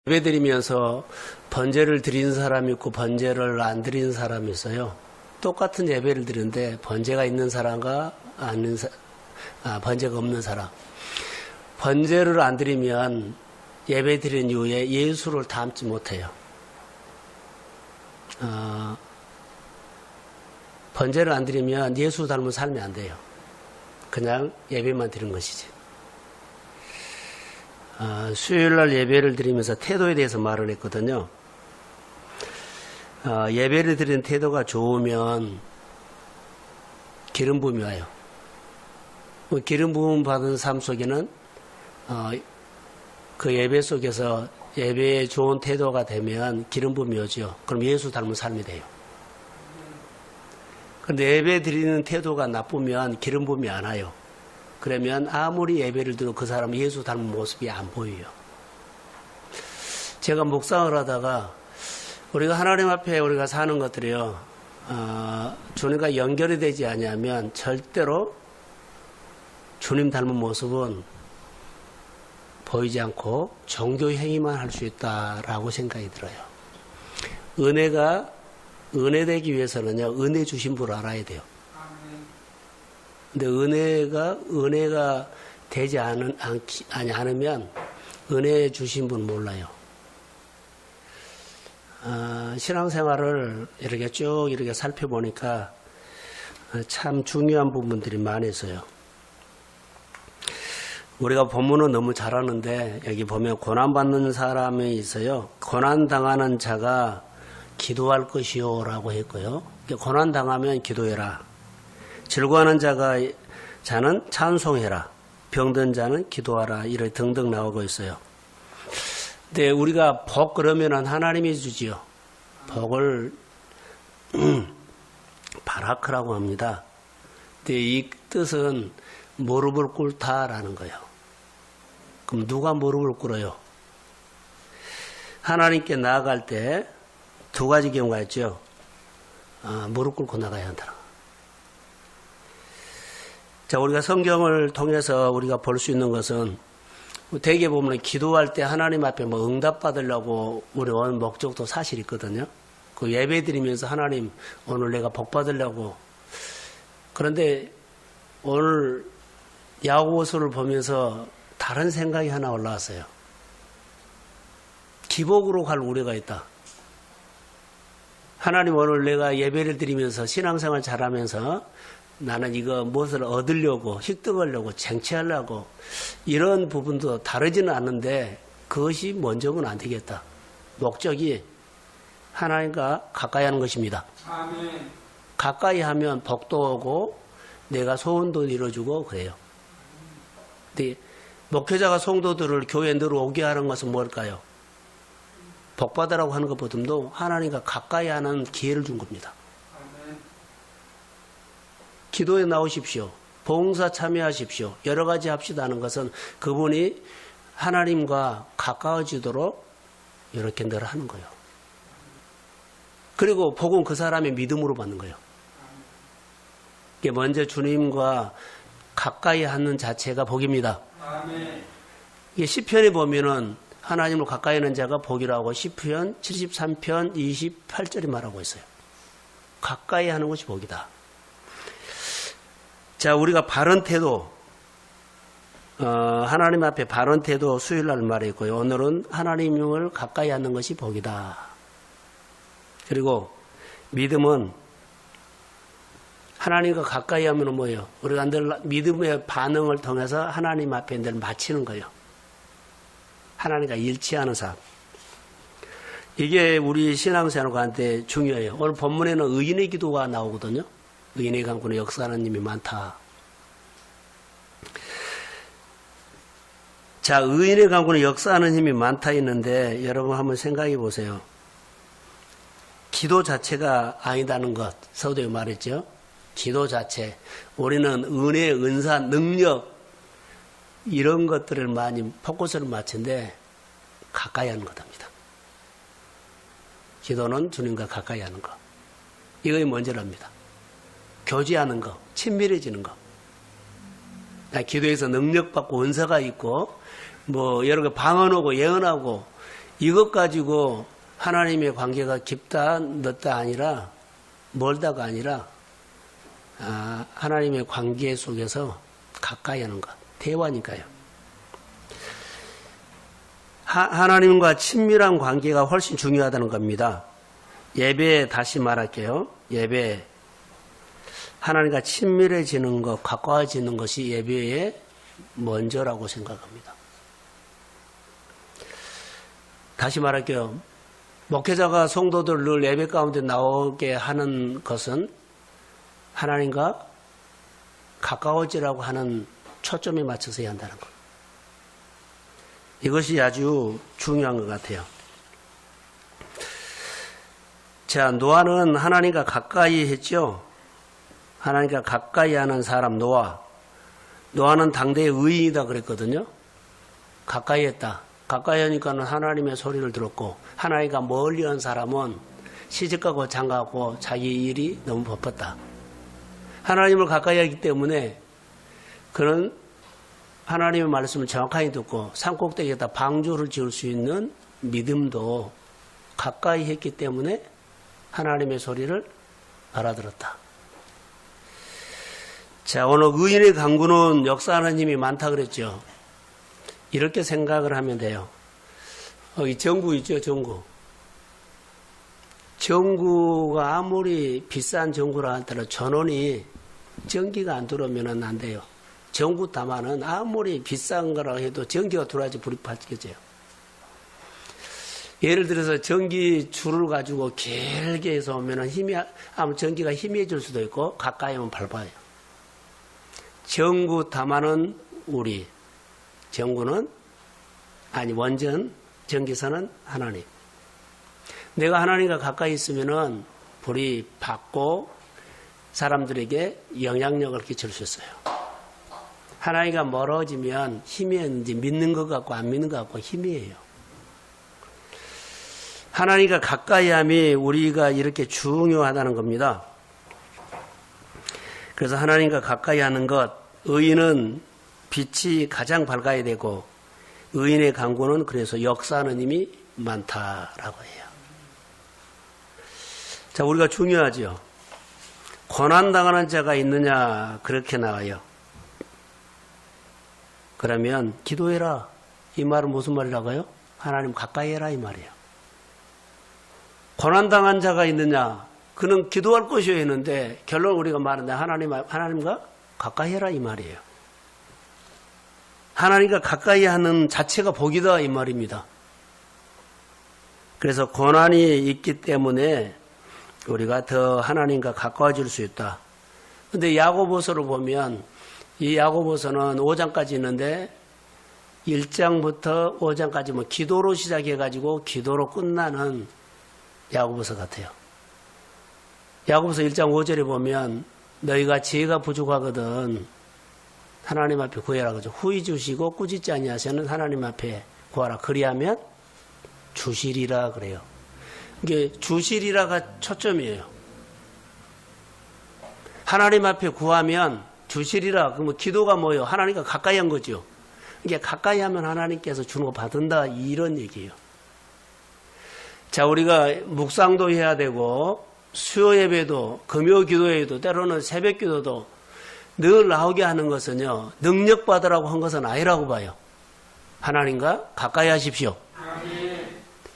예배 드리면서 번제를 드린 사람이 있고 번제를 안 드린 사람이 있어요. 똑같은 예배를 드리는데 번제가 있는 사람과 번제가 없는 사람. 번제를 안 드리면 예배 드린 이후에 예수를 닮지 못해요. 번제를 안 드리면 예수 닮은 삶이 안 돼요. 그냥 예배만 드린 것이지. 수요일날 예배를 드리면서 태도에 대해서 말을 했거든요. 예배를 드리는 태도가 좋으면 기름 부음이 와요. 기름 부음 받은 삶 속에는 그 예배 속에서 예배에 좋은 태도가 되면 기름 부음이 오죠. 그럼 예수 닮은 삶이 돼요. 그런데 예배 드리는 태도가 나쁘면 기름 부음이 안 와요. 그러면 아무리 예배를 드려도 그 사람은 예수 닮은 모습이 안 보여요. 제가 묵상을 하다가 우리가 하나님 앞에 우리가 사는 것들이요, 주님과 연결이 되지 않으면 절대로 주님 닮은 모습은 보이지 않고 종교 행위만 할 수 있다라고 생각이 들어요. 은혜 되기 위해서는요, 은혜 주신 분을 알아야 돼요. 근데 은혜가 되지 않으면 은혜 주신 분 몰라요. 신앙생활을 이렇게 살펴보니까 참 중요한 부분들이 많이 있어요. 우리가 본문은 너무 잘하는데 여기 보면 고난받는 사람이 있어요. 고난당하는 자가 기도할 것이요 라고 했고요. 고난당하면 기도해라. 즐거워하는 자는 찬송해라. 병든 자는 기도하라. 이렇게 등등 나오고 있어요. 근데 우리가 복 그러면은 하나님이 주지요. 복을 바라크라고 합니다. 근데 이 뜻은 무릎을 꿇다라는 거예요. 그럼 누가 무릎을 꿇어요? 하나님께 나아갈 때 두 가지 경우가 있죠. 무릎 꿇고 나가야 한다. 자, 우리가 성경을 통해서 우리가 볼 수 있는 것은 대개 보면 기도할 때 하나님 앞에 응답 받으려고 우리 온 목적도 사실 있거든요. 그 예배 드리면서 하나님 오늘 내가 복 받으려고. 그런데 오늘 야고보서를 보면서 다른 생각이 하나 올라왔어요. 기복으로 갈 우려가 있다. 하나님 오늘 내가 예배를 드리면서 신앙생활 잘하면서 나는 이거 무엇을 얻으려고 획득하려고 쟁취하려고 이런 부분도 다르지는 않는데 그것이 먼저는 안 되겠다. 목적이 하나님과 가까이 하는 것입니다. 아멘. 가까이 하면 복도 오고 내가 소원도 이루어주고 그래요. 근데 목회자가 성도들을 교회에 늘 오게 하는 것은 뭘까요? 복받으라고 하는 것보다도 하나님과 가까이 하는 기회를 준 겁니다. 기도에 나오십시오. 봉사 참여하십시오. 여러 가지 합시다 하는 것은 그분이 하나님과 가까워지도록 이렇게 늘 하는 거예요. 그리고 복은 그 사람의 믿음으로 받는 거예요. 이게 먼저 주님과 가까이 하는 자체가 복입니다. 이게 시편에 보면은 하나님을 가까이 하는 자가 복이라고 시편 73편 28절이 말하고 있어요. 가까이 하는 것이 복이다. 자, 우리가 바른 태도, 하나님 앞에 바른 태도 수요일날 말했고요. 오늘은 하나님을 가까이 하는 것이 복이다. 그리고 믿음은 하나님과 가까이 하면 뭐예요? 우리가 늘 믿음의 반응을 통해서 하나님 앞에 늘 마치는 거예요. 하나님과 일치하는 삶. 이게 우리 신앙생활한테 중요해요. 오늘 본문에는 의인의 기도가 나오거든요. 의인의 강군에 역사하는 힘이 많다. 자, 의인의 강군에 역사하는 힘이 많다 있는데 여러분 한번 생각해 보세요. 기도 자체가 아니다는 것 서두에 말했죠. 기도 자체. 우리는 은혜, 은사, 능력 이런 것들을 많이 포커스를 맞춘데 가까이 하는 것입니다. 기도는 주님과 가까이 하는 것. 이것이 먼저랍니다. 교제하는 거, 친밀해지는 거. 기도에서 능력받고 은사가 있고, 여러 개 방언하고 예언하고, 이것 가지고 하나님의 관계가 깊다, 넓다 아니라, 멀다가 아니라, 하나님의 관계 속에서 가까이 하는 것. 대화니까요. 하나님과 친밀한 관계가 훨씬 중요하다는 겁니다. 예배 다시 말할게요. 예배. 하나님과 친밀해지는 것, 가까워지는 것이 예배의 먼저라고 생각합니다. 다시 말할게요. 목회자가 성도들 늘 예배 가운데 나오게 하는 것은 하나님과 가까워지라고 하는 초점에 맞춰서 해야 한다는 것. 이것이 아주 중요한 것 같아요. 자, 노아는 하나님과 가까이 했죠. 하나님과 가까이 하는 사람 노아. 노아는 당대의 의인이다 그랬거든요. 가까이 했다. 가까이 하니까는 하나님의 소리를 들었고, 하나님과 멀리 한 사람은 시집가고 장가고 자기 일이 너무 바빴다. 하나님을 가까이 하기 때문에 그는 하나님의 말씀을 정확하게 듣고 산꼭대기에다 방주를 지을 수 있는 믿음도 가까이 했기 때문에 하나님의 소리를 알아들었다. 자, 오늘 의인의 강구는 역사하는 힘이 많다 그랬죠. 이렇게 생각을 하면 돼요. 이 전구 있죠, 전구. 전구가 아무리 비싼 전구라 할때는 전원이 전기가 안 들어오면 안 돼요. 전구 다마는 아무리 비싼 거라고 해도 전기가 들어와야지 불이 밝혀져요. 예를 들어서 전기 줄을 가지고 길게 해서 오면은 아무 전기가 희미해질 수도 있고 가까이 오면 밝아요. 전구 다마는 우리, 전구는 원전, 전기선은 하나님. 내가 하나님과 가까이 있으면은 불이 밝고 사람들에게 영향력을 끼칠 수 있어요. 하나님과 멀어지면 희미했는지 믿는 것 같고 안 믿는 것 같고 희미해요. 하나님과 가까이 함이 우리가 이렇게 중요하다는 겁니다. 그래서 하나님과 가까이 하는 것, 의인은 빛이 가장 밝아야 되고 의인의 강구는 그래서 역사하는 힘이 많다라고 해요. 자, 우리가 중요하죠. 고난당하는 자가 있느냐 그렇게 나와요. 그러면 기도해라. 이 말은 무슨 말이라고요? 하나님 가까이 해라 이 말이에요. 고난당한 자가 있느냐? 그는 기도할 것이어야 했는데 결론 우리가 말하는데 하나님과 가까이 해라 이 말이에요. 하나님과 가까이 하는 자체가 복이다 이 말입니다. 그래서 고난이 있기 때문에 우리가 더 하나님과 가까워질 수 있다. 근데 야고보서를 보면 이 야고보서는 5장까지 있는데 1장부터 5장까지 뭐 기도로 시작해가지고 기도로 끝나는 야고보서 같아요. 야고보서 1장 5절에 보면 너희가 지혜가 부족하거든 하나님 앞에 구해라 그러죠. 후히 주시고 꾸짖지 아니하시는 하나님 앞에 구하라. 그리하면 주시리라 그래요. 이게 주시리라가 초점이에요. 하나님 앞에 구하면 주시리라. 그러면 기도가 뭐예요? 하나님과 가까이 한 거죠. 이게 가까이 하면 하나님께서 주는 거 받는다 이런 얘기예요. 자, 우리가 묵상도 해야 되고 수요 예배도 금요 기도회도 때로는 새벽 기도도 늘 나오게 하는 것은요. 능력 받으라고 한 것은 아니라고 봐요. 하나님과 가까이 하십시오.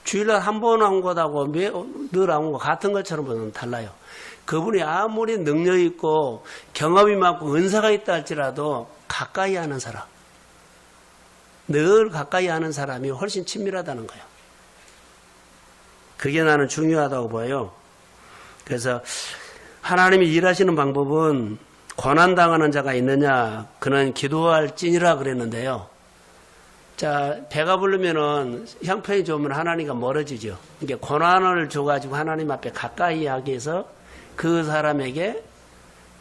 주일날 한 번 한 것하고 늘 한 것 같은 것처럼 보면 달라요. 그분이 아무리 능력 있고 경험이 많고 은사가 있다 할지라도 가까이 하는 사람, 늘 가까이 하는 사람이 훨씬 친밀하다는 거예요. 그게 나는 중요하다고 봐요. 그래서 하나님이 일하시는 방법은 고난당하는 자가 있느냐 그는 기도할 찐이라 그랬는데요. 자, 배가 부르면은 형편이 좋으면 하나님과 멀어지죠. 이게 고난을 줘가지고 하나님 앞에 가까이 하기 위해서 그 사람에게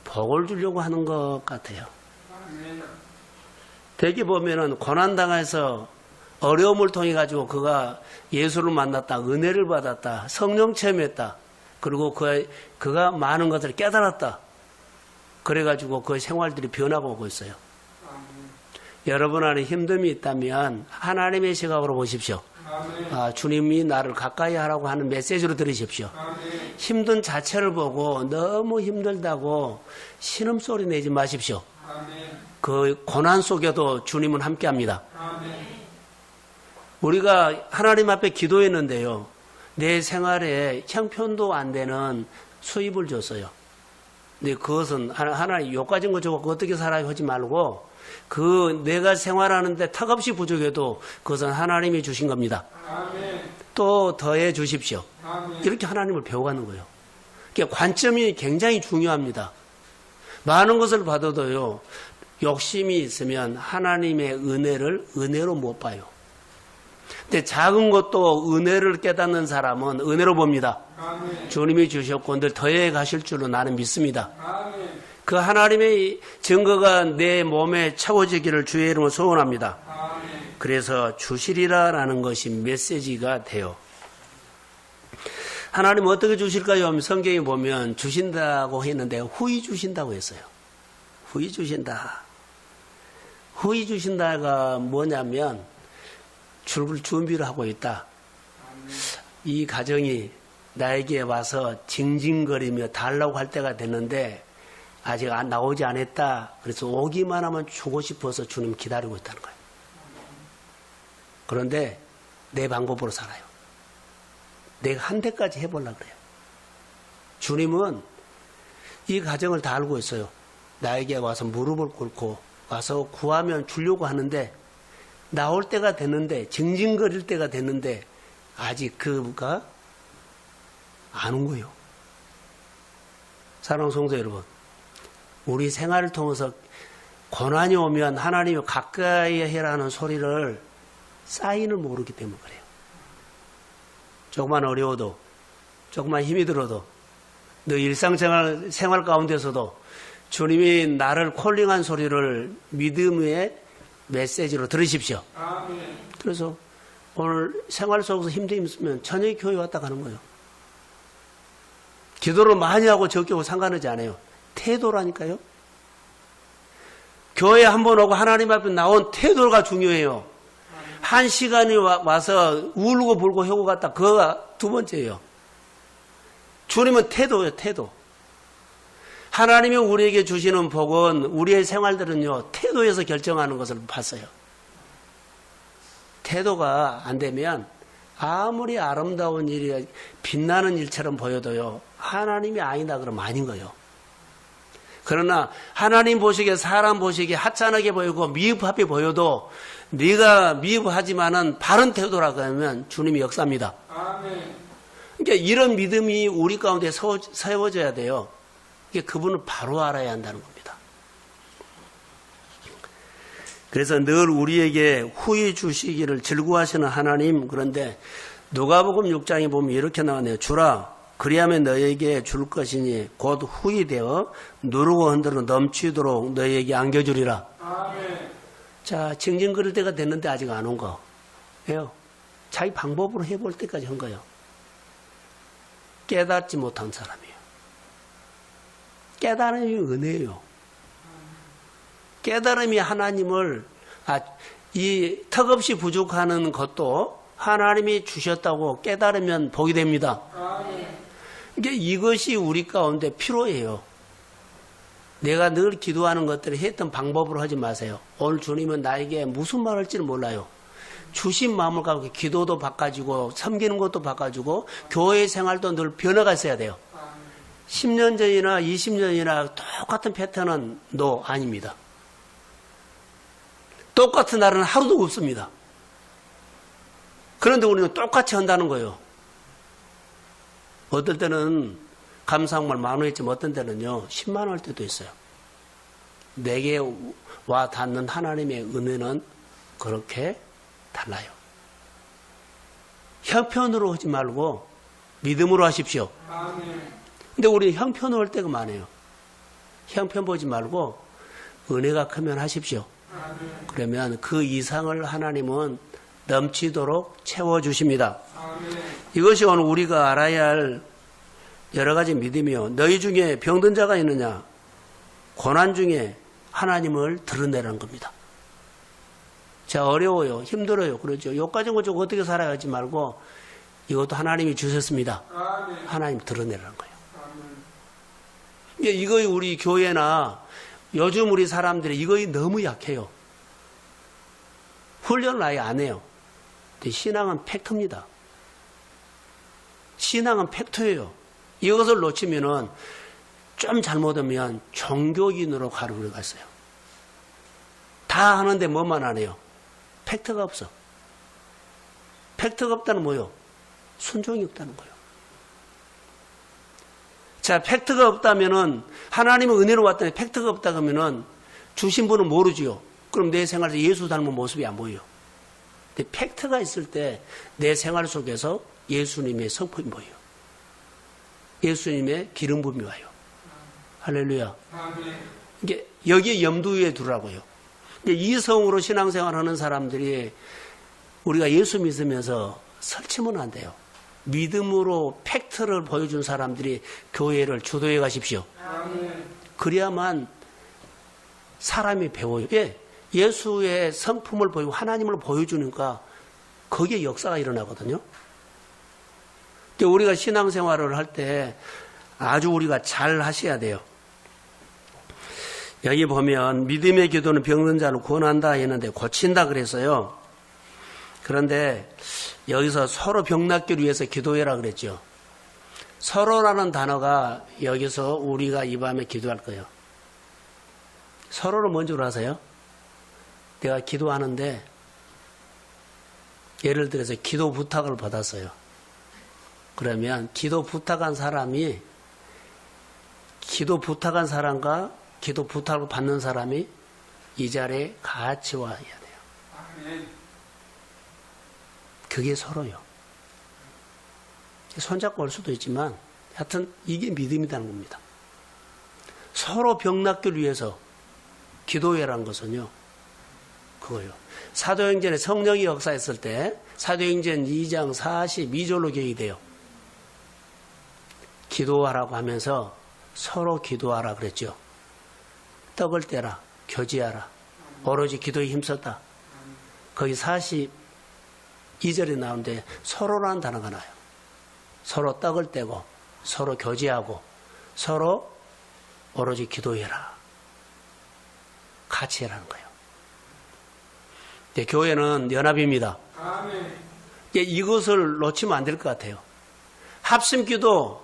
복을 주려고 하는 것 같아요. 대개 보면은 고난당해서 어려움을 통해 가지고 그가 예수를 만났다, 은혜를 받았다, 성령 체험했다, 그리고 그가 많은 것을 깨달았다. 그래가지고 그 생활들이 변화가 오고 있어요. 여러분 안에 힘듦이 있다면 하나님의 시각으로 보십시오. 주님이 나를 가까이 하라고 하는 메시지로 들으십시오. 힘든 자체를 보고 너무 힘들다고 신음소리 내지 마십시오. 그 고난 속에도 주님은 함께합니다. 우리가 하나님 앞에 기도했는데요. 내 생활에 형편도 안 되는 수입을 줬어요. 근데 그것은 하나님 욕가진 거 주고 어떻게 살아요 하지 말고 내가 생활하는데 턱없이 부족해도 그것은 하나님이 주신 겁니다. 또 더해 주십시오. 이렇게 하나님을 배워가는 거예요. 그러니까 관점이 굉장히 중요합니다. 많은 것을 받아도요. 욕심이 있으면 하나님의 은혜로 못 봐요. 근데 작은 것도 은혜를 깨닫는 사람은 은혜로 봅니다. 주님이 주셨고 늘 더해 가실 줄로 나는 믿습니다. 그 하나님의 증거가 내 몸에 채워지기를 주의 이름으로 소원합니다. 그래서 주시리라라는 것이 메시지가 돼요. 하나님 어떻게 주실까요? 성경에 보면 주신다고 했는데 후히 주신다고 했어요. 후히 주신다. 후히 주신다가 뭐냐면 준비를 하고 있다. 이 가정이 나에게 와서 징징거리며 달라고 할 때가 됐는데 아직 나오지 않았다. 그래서 오기만 하면 주고 싶어서 주님 기다리고 있다는 거예요. 그런데 내 방법으로 살아요. 내가 한 대까지 해보려고 그래요. 주님은 이 가정을 다 알고 있어요. 나에게 와서 무릎을 꿇고 와서 구하면 주려고 하는데 나올 때가 됐는데 징징거릴 때가 됐는데 아직 그가 안 온 거예요. 사랑하는 성도 여러분, 우리 생활을 통해서 고난이 오면 하나님이 가까이 해라는 소리를 사인을 모르기 때문에 그래요. 조금만 어려워도 조금만 힘이 들어도 너 일상생활 가운데서도 주님이 나를 콜링한 소리를 믿음의 메시지로 들으십시오. 그래서 오늘 생활 속에서 힘듦이 있으면 저녁에 교회 왔다 가는 거예요. 기도를 많이 하고 적게 하고 상관하지 않아요. 태도라니까요. 교회 한번 오고 하나님 앞에 나온 태도가 중요해요. 한 시간이 와서 울고 불고 해고 갔다. 그거가 두 번째예요. 주님은 태도예요. 태도. 하나님이 우리에게 주시는 복은 우리의 생활들은요. 태도에서 결정하는 것을 봤어요. 태도가 안 되면 아무리 아름다운 일이 빛나는 일처럼 보여도요. 하나님이 아니다 그러면 아닌 거예요. 그러나 하나님 보시기에 사람 보시기에 하찮게 보이고 미흡하게 보여도 네가 미흡하지만은 바른 태도라 그러면 주님이 역사합니다. 그러니까 이런 믿음이 우리 가운데 세워져야 돼요. 이게 그분을 바로 알아야 한다는 겁니다. 그래서 늘 우리에게 후히 주시기를 즐거워하시는 하나님. 그런데 누가복음 6장에 보면 이렇게 나왔네요. 주라 그리하면 너에게 줄 것이니 곧 후히 되어 누르고 흔들어 넘치도록 너에게 안겨주리라. 아멘. 자, 징징거릴 때가 됐는데 아직 안 온 거. 왜요? 자기 방법으로 해볼 때까지 한 거예요. 깨닫지 못한 사람이에요. 깨달음이 은혜예요. 깨달음이 하나님을 이 턱없이 부족하는 것도 하나님이 주셨다고 깨달으면 복이 됩니다. 그러니까 이것이 우리 가운데 필요해요. 내가 늘 기도하는 것들을 했던 방법으로 하지 마세요. 오늘 주님은 나에게 무슨 말 할지는 몰라요. 주신 마음을 갖고 기도도 바꿔주고 섬기는 것도 바꿔주고 교회 생활도 늘 변화가 있어야 돼요. 10년 전이나 20년이나 똑같은 패턴은 아닙니다. 똑같은 날은 하루도 없습니다. 그런데 우리는 똑같이 한다는 거예요. 어떨 때는 감사한 말 10,000원 했지만 어떤 때는요 10만 원 할 때도 있어요. 내게 와 닿는 하나님의 은혜는 그렇게 달라요. 형편으로 하지 말고 믿음으로 하십시오. 근데 우리 형편으로 할 때가 많아요. 형편 보지 말고 은혜가 크면 하십시오. 그러면 그 이상을 하나님은 넘치도록 채워주십니다. 이것이 오늘 우리가 알아야 할 여러 가지 믿음이요. 너희 중에 병든 자가 있느냐? 고난 중에 하나님을 드러내라는 겁니다. 자, 어려워요. 힘들어요. 그러죠. 요까지 가지고 어떻게 살아가지 말고 이것도 하나님이 주셨습니다. 하나님 드러내라는 거예요. 이거 우리 교회나 요즘 우리 사람들이 이거 너무 약해요. 훈련을 아예 안 해요. 근데 신앙은 팩트입니다. 신앙은 팩트예요. 이것을 놓치면은 좀 잘못하면 종교인으로 가르쳐 갔어요. 다 하는데 뭐만 안 해요? 팩트가 없어. 팩트가 없다는 뭐요? 순종이 없다는 거예요. 자, 팩트가 없다면은 하나님은 은혜로 왔더니 팩트가 없다 그러면은 주신 분은 모르지요. 그럼 내 생활에서 예수 닮은 모습이 안 보여요. 근데 팩트가 있을 때 내 생활 속에서 예수님의 성품이 보여요. 예수님의 기름 부음이 와요. 할렐루야. 이게 여기에 염두에 두라고요. 이성으로 신앙생활 하는 사람들이 우리가 예수 믿으면서 설치면 안 돼요. 믿음으로 팩트를 보여준 사람들이 교회를 주도해 가십시오. 그래야만 사람이 배워요. 예수의 성품을 보이고 하나님을 보여주니까 거기에 역사가 일어나거든요. 우리가 신앙생활을 할 때 아주 우리가 잘 하셔야 돼요. 여기 보면 믿음의 기도는 병든 자를 구원한다 했는데 고친다 그랬어요. 그런데 여기서 서로 병 낫기를 위해서 기도해라 그랬죠. 서로라는 단어가 여기서 우리가 이 밤에 기도할 거예요. 서로를 먼저 하세요. 내가 기도하는데 예를 들어서 기도 부탁을 받았어요. 그러면 기도 부탁한 사람이 기도 부탁한 사람과 기도 부탁을 받는 사람이 이 자리에 같이 와야 돼요. 그게 서로요. 손잡고 올 수도 있지만 하여튼 이게 믿음이라는 겁니다. 서로 병 낫기를 위해서 기도해라는 것은요. 그거요. 사도행전에 성령이 역사했을 때 사도행전 2장 42절로 기억이 돼요. 기도하라고 하면서 서로 기도하라 그랬죠. 떡을 떼라, 교제하라, 오로지 기도에 힘썼다. 거기 42절에 나오는데 서로라는 단어가 나요. 서로 떡을 떼고 서로 교제하고 서로 오로지 기도해라. 같이 해라는 거예요. 네, 교회는 연합입니다. 이것을 놓치면 안 될 것 같아요. 합심기도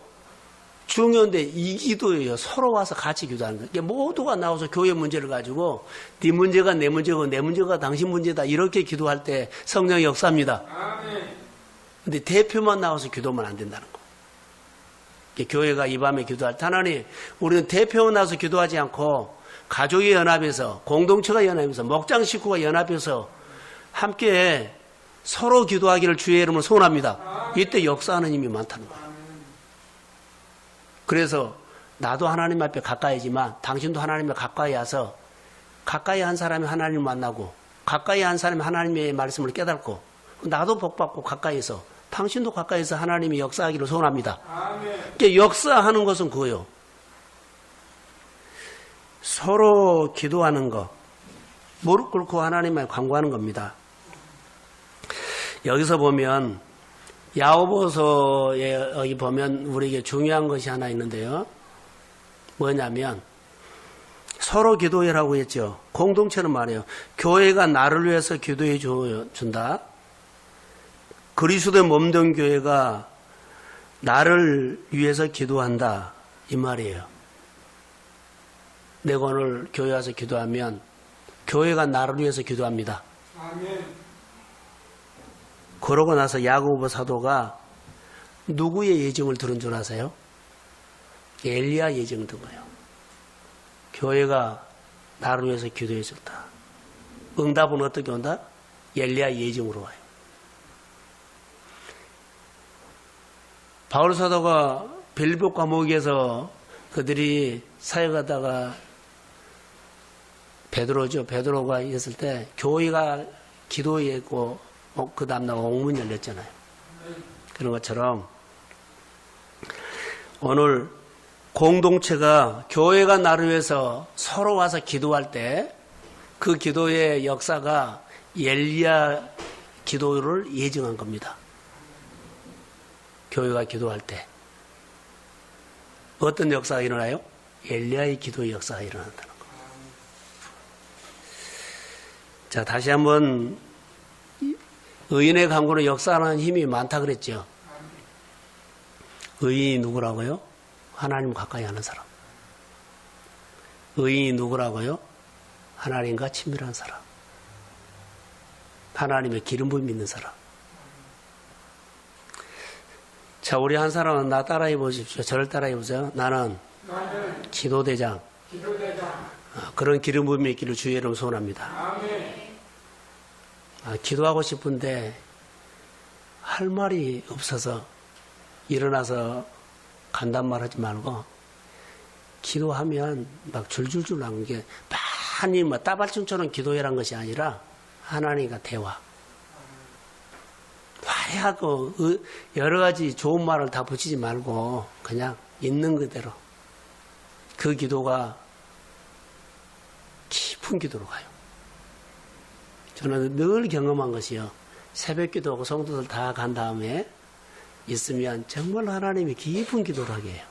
중요한데 이 기도예요. 서로 와서 같이 기도하는 거예요. 모두가 나와서 교회 문제를 가지고 네 문제가 내 문제고 내 문제가 당신 문제다 이렇게 기도할 때 성령의 역사입니다. 그런데 대표만 나와서 기도하면 안 된다는 거. 교회가 이 밤에 기도할 때 하나님 우리는 대표만 나와서 기도하지 않고 가족이 연합해서 공동체가 연합해서 목장 식구가 연합해서 함께 서로 기도하기를 주의 이름으로 소원합니다. 이때 역사하는 힘이 많다는 거예요. 그래서 나도 하나님 앞에 가까이지만 당신도 하나님 앞에 가까이 와서 가까이 한 사람이 하나님을 만나고 가까이 한 사람이 하나님의 말씀을 깨닫고 나도 복받고 가까이서 당신도 가까이서 하나님이 역사하기를 소원합니다. 역사하는 것은 그거예요. 서로 기도하는 것, 무릎 꿇고 하나님을 간구하는 겁니다. 여기서 보면 야고보서에 여기 보면 우리에게 중요한 것이 하나 있는데요. 뭐냐면 서로 기도해라고 했죠. 공동체는 말이에요. 교회가 나를 위해서 기도해 준다. 그리스도의 몸된 교회가 나를 위해서 기도한다. 이 말이에요. 내가 오늘 교회 와서 기도하면 교회가 나를 위해서 기도합니다. 아멘. 그러고 나서 야고보 사도가 누구의 예증을 들은 줄 아세요? 엘리야 예증을 든 거예요. 교회가 나를 위해서 기도해 줬다. 응답은 어떻게 온다? 엘리야 예증으로 와요. 바울 사도가 빌립보 감옥에서 그들이 사역하다가 베드로가 있었을 때 교회가 기도했고 그 다음날 옥문이 열렸잖아요. 그런 것처럼 오늘 공동체가 교회가 나를 위해서 서로 와서 기도할 때 그 기도의 역사가 엘리야 기도를 예정한 겁니다. 교회가 기도할 때 어떤 역사가 일어나요? 엘리야의 기도의 역사가 일어난다는 거. 자, 다시 한번 의인의 강구는 역사하는 힘이 많다 그랬죠. 의인이 누구라고요? 하나님 가까이 하는 사람. 의인이 누구라고요? 하나님과 친밀한 사람. 하나님의 기름 부음 있는 사람. 자, 우리 한 사람은 나 따라해 보십시오. 저를 따라해 보세요. 나는 기도대장. 그런 기름 부음이 있기를 주의 이름 소원합니다. 기도하고 싶은데 할 말이 없어서 일어나서 간단 말 하지 말고 기도하면 막 줄줄줄 나오는 게 많이 뭐 따발춤처럼 기도해란 것이 아니라 하나님과 대화. 화해하고 여러 가지 좋은 말을 다 붙이지 말고 그냥 있는 그대로 그 기도가 깊은 기도로 가요. 저는 늘 경험한 것이요. 새벽 기도하고 성도들 다 간 다음에 있으면 정말 하나님이 깊은 기도를 하게 해요.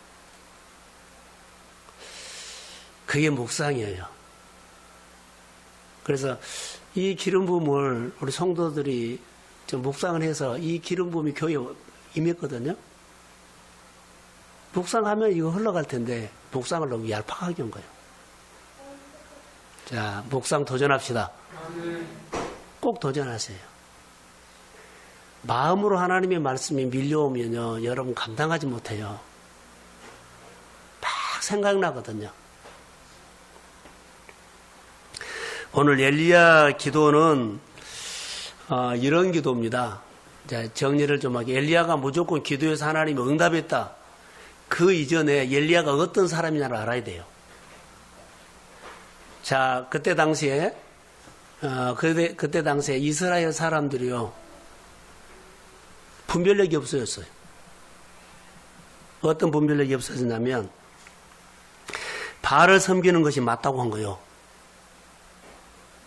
그게 묵상이에요. 그래서 이 기름 부음을 우리 성도들이 좀 묵상을 해서 이 기름 부음이 교회에 임했거든요. 묵상하면 이거 흘러갈 텐데 묵상을 너무 얄팍하게 한 거예요. 자, 묵상 도전합시다. 꼭 도전하세요. 마음으로 하나님의 말씀이 밀려오면요, 여러분 감당하지 못해요. 막 생각나거든요. 오늘 엘리야 기도는 이런 기도입니다. 자, 정리를 좀 하게. 엘리야가 무조건 기도해서 하나님이 응답했다. 그 이전에 엘리야가 어떤 사람이냐를 알아야 돼요. 자, 그때 당시에 이스라엘 사람들이요, 분별력이 없어졌어요. 어떤 분별력이 없어졌냐면 바알을 섬기는 것이 맞다고 한 거예요.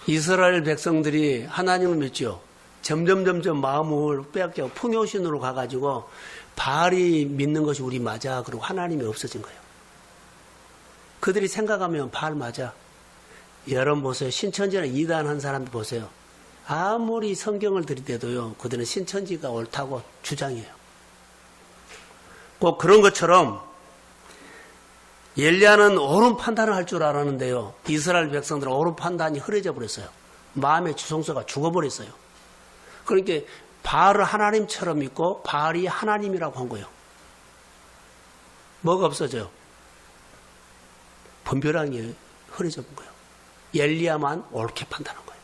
이스라엘 백성들이 하나님을 믿죠. 점점 마음을 빼앗겨 풍요신으로 가가지고 바알이 믿는 것이 우리 맞아. 그리고 하나님이 없어진 거예요. 그들이 생각하면 바알 맞아. 여러분 보세요. 신천지나 이단한 사람들 보세요. 아무리 성경을 들이대도요, 그들은 신천지가 옳다고 주장해요. 꼭 그런 것처럼 엘리야는 옳은 판단을 할 줄 알았는데요, 이스라엘 백성들은 옳은 판단이 흐려져 버렸어요. 마음의 주성서가 죽어버렸어요. 그러니까 바알을 하나님처럼 믿고 바알이 하나님이라고 한 거예요. 뭐가 없어져요? 분별하게 흐려져 본 거예요. 엘리야만 옳게 판단한 거예요.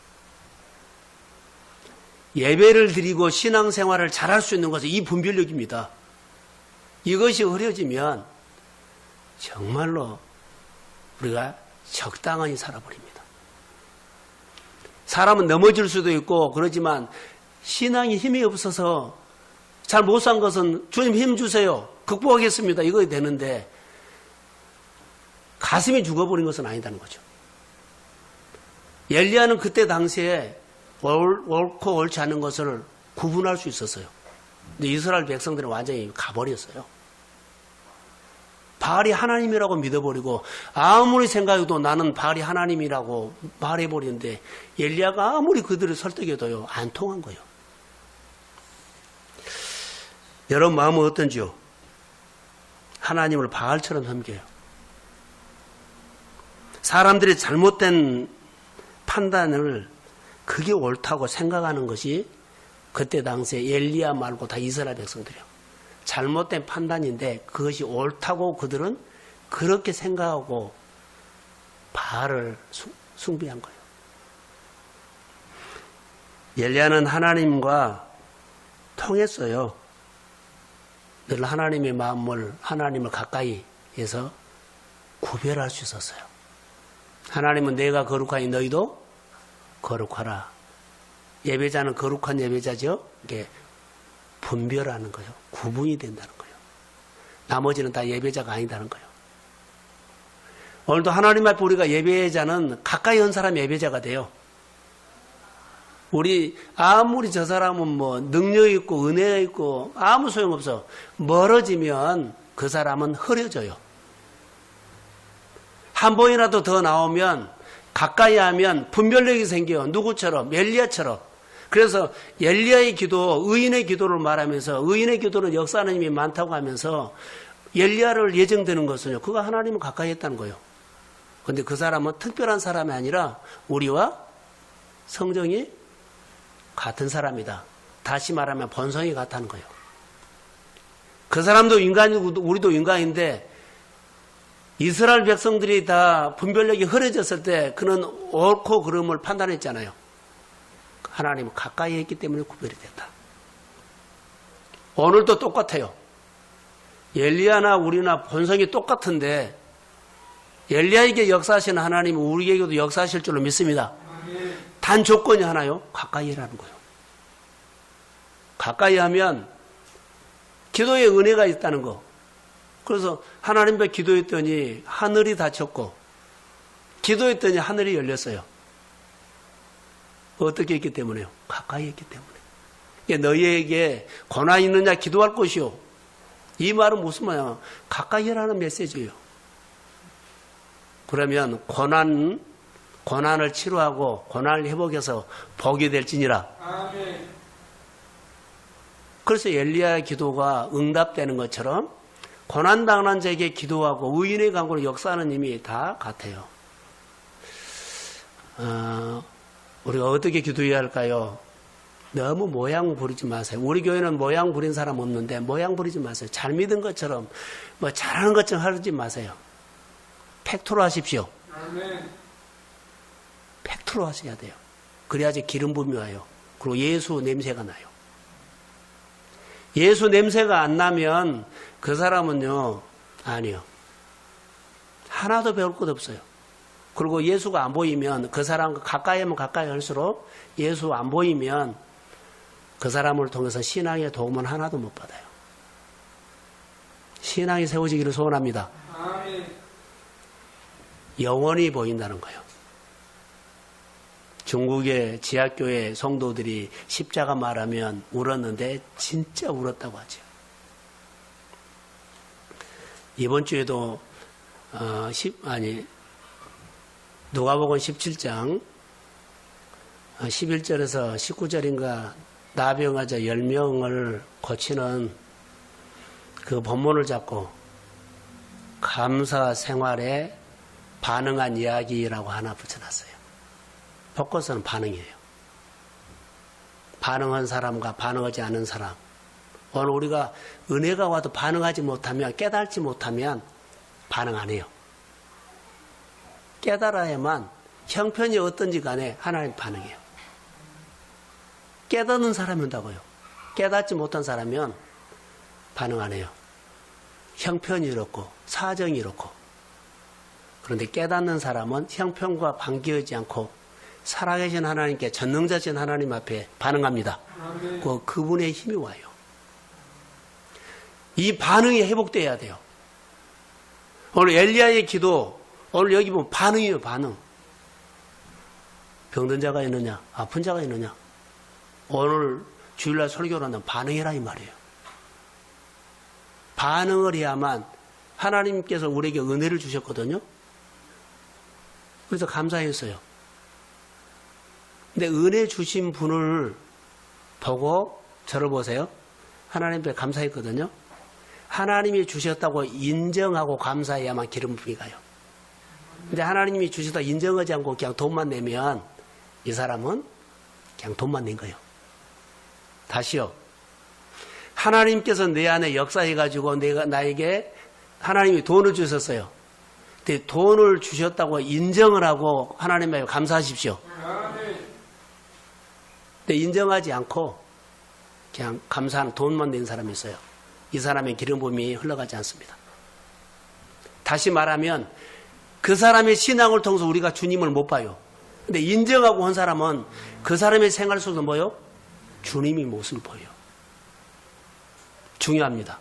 예배를 드리고 신앙생활을 잘할 수 있는 것은 이 분별력입니다. 이것이 흐려지면 정말로 우리가 적당히 살아버립니다. 사람은 넘어질 수도 있고 그러지만 신앙이 힘이 없어서 잘 못 산 것은 주님 힘 주세요. 극복하겠습니다. 이거 되는데 가슴이 죽어버린 것은 아니다는 거죠. 엘리야는 그때 당시에 옳고 옳지 않은 것을 구분할 수 있었어요. 근데 이스라엘 백성들은 완전히 가버렸어요. 바알이 하나님이라고 믿어버리고 아무리 생각해도 나는 바알이 하나님이라고 말해버리는데 엘리야가 아무리 그들을 설득해도요, 안 통한 거예요. 여러분 마음은 어떤지요? 하나님을 바알처럼 섬겨요. 사람들이 잘못된 판단을 그게 옳다고 생각하는 것이 그때 당시에 엘리야 말고 다 이스라엘 백성들이요. 잘못된 판단인데 그것이 옳다고 그들은 그렇게 생각하고 바알을 숭배한 거예요. 엘리야는 하나님과 통했어요. 늘 하나님의 마음을, 하나님을 가까이 해서 구별할 수 있었어요. 하나님은 내가 거룩하니 너희도 거룩하라. 예배자는 거룩한 예배자죠. 이게 분별하는 거예요. 구분이 된다는 거예요. 나머지는 다 예배자가 아니다는 거예요. 오늘도 하나님 앞에 우리가 예배자는 가까이 온 사람 예배자가 돼요. 우리 아무리 저 사람은 뭐 능력이 있고 은혜가 있고 아무 소용없어. 멀어지면 그 사람은 흐려져요. 한 번이라도 더 나오면 가까이 하면 분별력이 생겨요. 누구처럼? 엘리야처럼. 그래서 엘리야의 기도, 의인의 기도를 말하면서 의인의 기도는 역사하는 힘이 많다고 하면서 엘리야를 예정되는 것은요. 그가 하나님을 가까이 했다는 거예요. 그런데 그 사람은 특별한 사람이 아니라 우리와 성정이 같은 사람이다. 다시 말하면 본성이 같다는 거예요. 그 사람도 인간이고 우리도 인간인데 이스라엘 백성들이 다 분별력이 흐려졌을 때 그는 옳고 그름을 판단했잖아요. 하나님은 가까이 했기 때문에 구별이 됐다. 오늘도 똑같아요. 엘리야나 우리나 본성이 똑같은데 엘리야에게 역사하시는 하나님은 우리에게도 역사하실 줄로 믿습니다. 단 조건이 하나요. 가까이 하라는 거예요. 가까이 하면 기도에 은혜가 있다는 거. 그래서 하나님 앞에 기도했더니 하늘이 닫혔고 기도했더니 하늘이 열렸어요. 어떻게 했기 때문에요? 가까이 했기 때문에. 너희에게 고난이 있느냐 기도할 것이요. 이 말은 무슨 말이야? 가까이 하라는 메시지예요. 그러면 고난을 치료하고 고난을 회복해서 복이 될지니라. 아멘. 그래서 엘리야의 기도가 응답되는 것처럼 고난당한 자에게 기도하고 의인의 간구를 역사하는 힘이 다 같아요. 우리가 어떻게 기도해야 할까요? 너무 모양 부리지 마세요. 우리 교회는 모양 부린 사람 없는데 모양 부리지 마세요. 잘 믿은 것처럼 뭐 잘하는 것처럼 하지 마세요. 팩트로 하십시오. 아멘. 팩트로 하셔야 돼요. 그래야지 기름 부음이 와요. 그리고 예수 냄새가 나요. 예수 냄새가 안 나면 그 사람은요, 아니요. 하나도 배울 것 없어요. 그리고 예수가 안 보이면 그 사람과 가까이 하면 가까이 할수록 예수 안 보이면 그 사람을 통해서 신앙의 도움은 하나도 못 받아요. 신앙이 세워지기를 소원합니다. 아멘. 영원히 보인다는 거예요. 중국의 지하교회 성도들이 십자가 말하면 울었는데 진짜 울었다고 하죠. 이번 주에도 누가복음 17장 11절에서 19절인가 나병 환자 10명을 고치는 그 본문을 잡고 감사 생활에 반응한 이야기라고 하나 붙여놨어요. 포커스는 반응이에요. 반응한 사람과 반응하지 않은 사람. 오늘 우리가 은혜가 와도 반응하지 못하면, 깨달지 못하면 반응 안 해요. 깨달아야만 형편이 어떤지 간에 하나님 반응해요. 깨닫는 사람이 온다고요. 깨닫지 못한 사람이면 반응 안 해요. 형편이 이렇고 사정이 이렇고. 그런데 깨닫는 사람은 형편과 관계하지 않고 살아계신 하나님께 전능자신 하나님 앞에 반응합니다. 그분의 힘이 와요. 이 반응이 회복돼야 돼요. 오늘 엘리야의 기도, 오늘 여기 보면 반응이에요. 반응. 병든 자가 있느냐, 아픈 자가 있느냐. 오늘 주일날 설교를 한다면 반응해라 이 말이에요. 반응을 해야만 하나님께서 우리에게 은혜를 주셨거든요. 그래서 감사했어요. 근데 은혜 주신 분을 보고 저를 보세요. 하나님 앞에 감사했거든요. 하나님이 주셨다고 인정하고 감사해야만 기름 부음이 가요. 근데 하나님이 주셨다고 인정하지 않고 그냥 돈만 내면 이 사람은 그냥 돈만 낸 거예요. 다시요. 하나님께서 내 안에 역사해가지고 나에게 하나님이 돈을 주셨어요. 근데 돈을 주셨다고 인정을 하고 하나님께 감사하십시오. 근데 인정하지 않고 그냥 감사하는 돈만 낸 사람이 있어요. 이 사람의 기름 부음이 흘러가지 않습니다. 다시 말하면 그 사람의 신앙을 통해서 우리가 주님을 못 봐요. 근데 인정하고 한 사람은 그 사람의 생활 속에서 뭐요? 주님이 모습을 보여요. 중요합니다.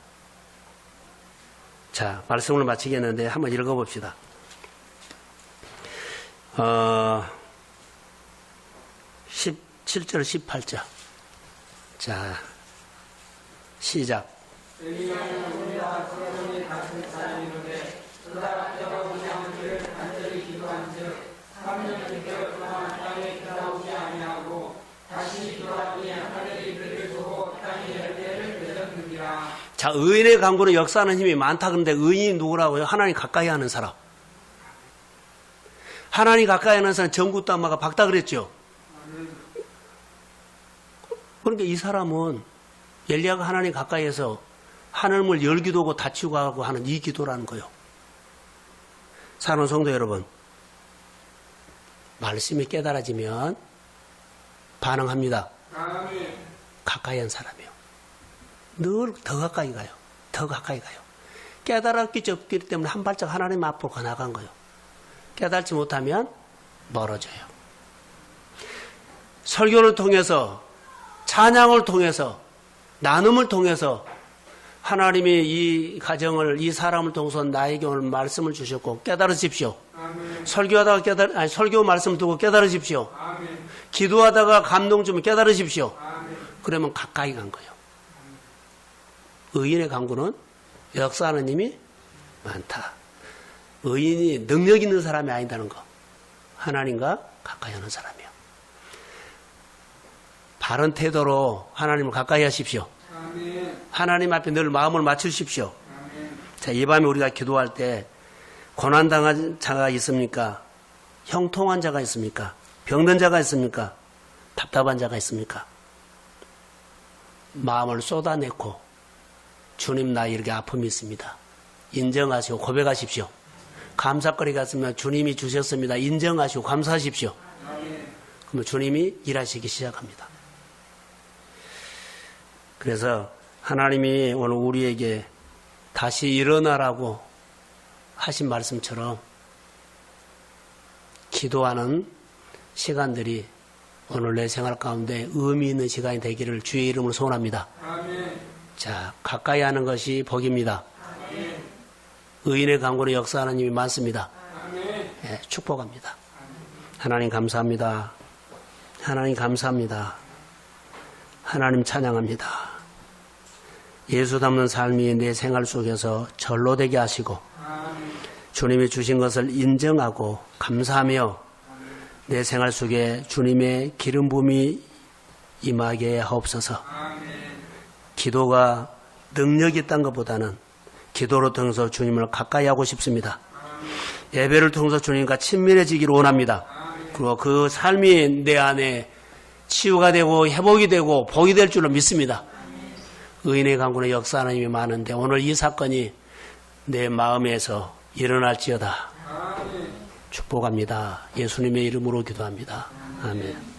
자, 말씀을 마치겠는데 한번 읽어봅시다. 10 7절 18절. 자, 시작. 자, 의인의 강구는 역사하는 힘이 많다. 그런데 의인이 누구라고요? 하나님 가까이 하는 사람. 하나님 가까이 하는 사람 전구 따마가 박다 그랬죠. 그러니까 이 사람은 엘리야가 하나님 가까이에서 하늘문을 열기도 하고 닫히고 하고 하는 이 기도라는 거예요. 사랑하는 성도 여러분, 말씀이 깨달아지면 반응합니다. 가까이 한 사람이요. 늘 더 가까이 가요. 더 가까이 가요. 깨달았기 때문에 한 발짝 하나님 앞으로 가 나간 거예요. 깨달지 못하면 멀어져요. 설교를 통해서, 찬양을 통해서, 나눔을 통해서 하나님이 이 가정을, 이 사람을 통해서 나에게 오늘 말씀을 주셨고 깨달으십시오. 설교하다가 설교 말씀을 듣고 깨달으십시오. 기도하다가 감동 주면 깨달으십시오. 그러면 가까이 간 거예요. 의인의 강구는 역사하는 힘이 많다. 의인이 능력 있는 사람이 아니다는 거. 하나님과 가까이 하는 사람이요. 바른 태도로 하나님을 가까이 하십시오. 하나님 앞에 늘 마음을 맞추십시오. 자, 이 밤에 우리가 기도할 때 고난당한 자가 있습니까? 형통한 자가 있습니까? 병든 자가 있습니까? 답답한 자가 있습니까? 마음을 쏟아내고 주님 나 이렇게 아픔이 있습니다. 인정하시고 고백하십시오. 감사거리가 있으면 주님이 주셨습니다. 인정하시고 감사하십시오. 그러면 주님이 일하시기 시작합니다. 그래서 하나님이 오늘 우리에게 다시 일어나라고 하신 말씀처럼 기도하는 시간들이 오늘 내 생활 가운데 의미 있는 시간이 되기를 주의 이름으로 소원합니다. 아멘. 자, 가까이 하는 것이 복입니다. 아멘. 의인의 강구는 역사하는 힘이 많습니다. 네, 축복합니다. 아멘. 하나님 감사합니다. 하나님 감사합니다. 하나님 찬양합니다. 예수 닮는 삶이 내 생활 속에서 절로 되게 하시고 주님이 주신 것을 인정하고 감사하며 내 생활 속에 주님의 기름 부음이 임하게 하옵소서. 기도가 능력이 있다는 것보다는 기도로 통해서 주님을 가까이 하고 싶습니다. 예배를 통해서 주님과 친밀해지기를 원합니다. 그리고 그 삶이 내 안에 치유가 되고 회복이 되고 복이 될 줄로 믿습니다. 의인의 강구는 역사하는 힘이 많은데 오늘 이 사건이 내 마음에서 일어날지어다. 축복합니다. 예수님의 이름으로 기도합니다. 아멘.